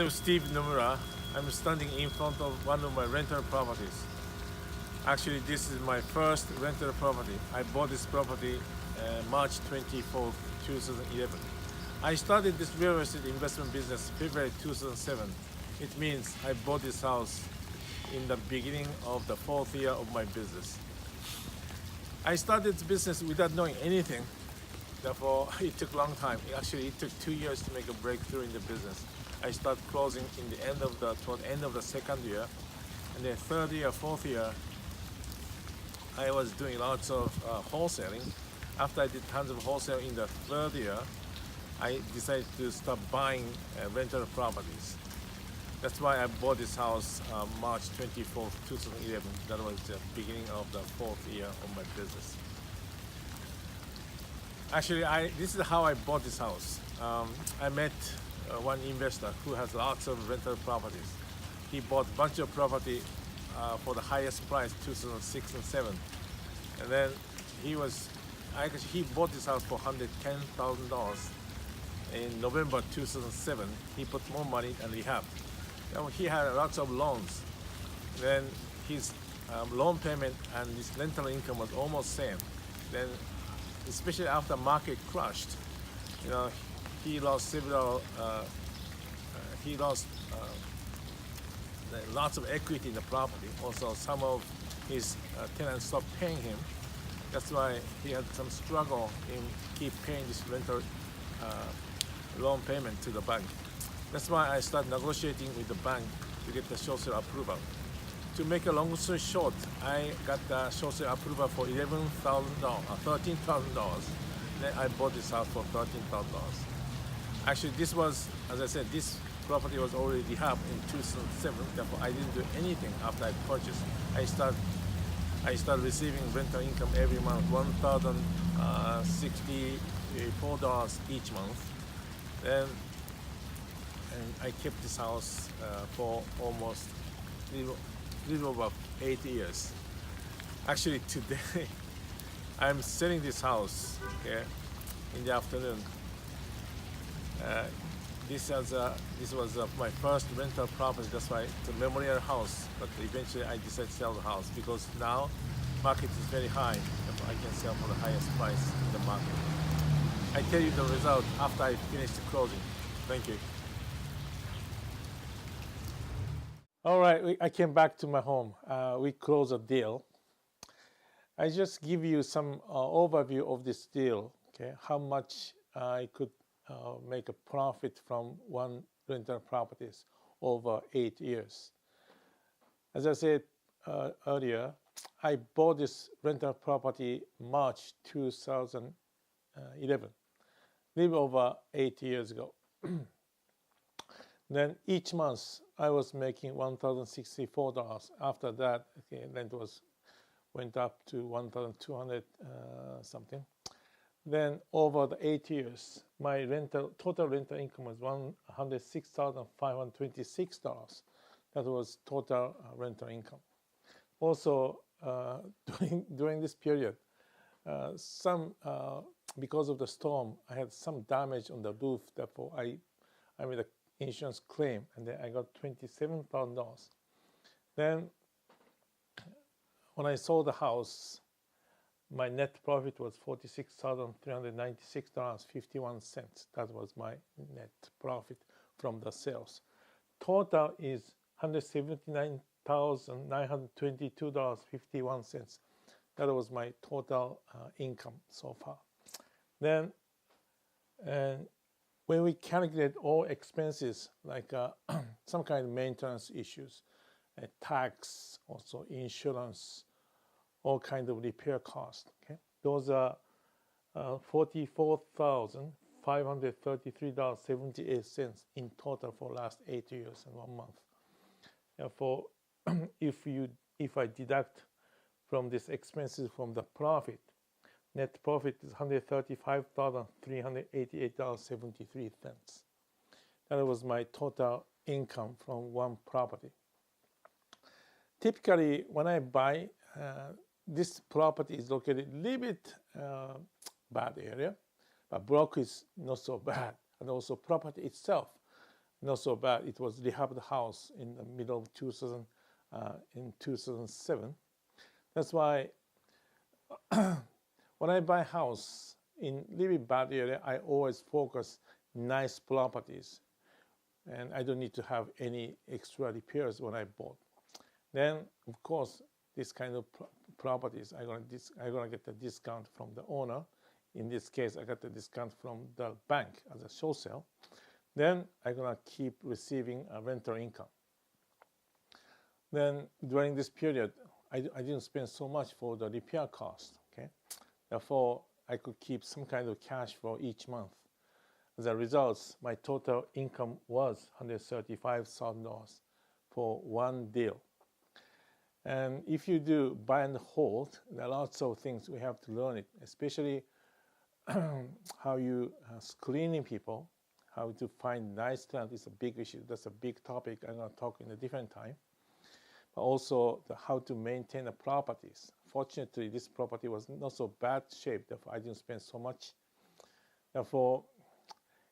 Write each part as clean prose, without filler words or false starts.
I'm Steve Nomura. I'm standing in front of one of my rental properties. Actually, this is my first rental property. I bought this property March 24th, 2011. I started this real estate investment business February 2007. It means I bought this house in the beginning of the fourth year of my business. I started this business without knowing anything. Therefore, it took a long time. Actually, it took 2 years to make a breakthrough in the business. I started closing in the end of toward the end of the second year, and then third year, fourth year, I was doing lots of wholesaling. After I did tons of wholesale in the third year, I decided to start buying rental properties. That's why I bought this house March 24th, 2011. That was the beginning of the fourth year of my business. Actually, this is how I bought this house. I met one investor who has lots of rental properties. He bought a bunch of property for the highest price, 2006 and 7. And then he bought this house for $110,000 in November 2007. He put more money and rehab. Now, he had lots of loans. Then his loan payment and his rental income was almost same. Then, especially after market crashed, he lost several. He lost lots of equity in the property. Also, some of his tenants stopped paying him. That's why he had some struggle in keep paying this rental loan payment to the bank. That's why I started negotiating with the bank to get the short sale approval. To make a long story short, I got the short sale approval for $13,000. Then I bought this house for $13,000. Actually, this was, as I said, this property was already rehabbed in 2007. Therefore, I didn't do anything after I purchased. I started receiving rental income every month, $1,064 each month. Then, and I kept this house for almost little over 8 years. Actually, today I'm selling this house in the afternoon. This was my first rental property. That's why it's a memorial house. But eventually, I decided to sell the house because now market is very high. Therefore, I can sell for the highest price in the market. I tell you the result after I finish the closing. Thank you. All right, I came back to my home. We closed a deal. I just give you some overview of this deal. Okay, how much I could make a profit from one rental properties over 8 years. As I said earlier, I bought this rental property March 2011, a little over 8 years ago. Then each month I was making $1,064. After that, rent went up to 1,200 something. Then over the 8 years, my total rental income was $106,526. That was total rental income. Also, during this period, because of the storm, I had some damage on the roof. Therefore, I made an insurance claim, and then I got $27,000. Then, when I sold the house, my net profit was $46,396.51. That was my net profit from the sales. Total is $179,922.51. That was my total income so far. Then, when we calculate all expenses, like some kind of maintenance issues, tax, also insurance, all kinds of repair costs. Okay, those are $44,533.78 in total for last 8 years and 1 month. Therefore, if I deduct from these expenses from the profit, net profit is $135,388.73. That was my total income from one property. Typically, when I buy, this property is located a little bit bad area, but block is not so bad. And also property itself not so bad. It was rehabbed house in the middle of 2000, in 2007. That's why when I buy house in really bad area, I always focus nice properties, and I don't need to have any extra repairs when I bought. Then, of course, this kind of properties, I'm gonna get the discount from the owner. In this case, I got the discount from the bank as a show sale. Then I'm gonna keep receiving a rental income. Then during this period, I didn't spend so much for the repair cost. Okay, therefore I could keep some kind of cash for each month. As a result, my total income was $135,000 for one deal. And if you do buy and hold, there are lots of things we have to learn it, especially how you screening people, how to find nice tenant is a big issue. That's a big topic I'm going to talk in a different time. But also how to maintain the properties. Fortunately, this property was not so bad shape, therefore I didn't spend so much. Therefore,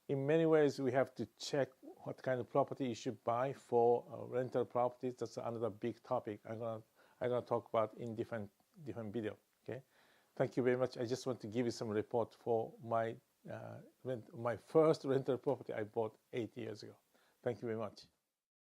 in many ways, we have to check what kind of property you should buy for rental properties. That's another big topic I'm gonna talk about in different video. Okay, thank you very much. I just want to give you some report for my first rental property I bought 8 years ago. Thank you very much.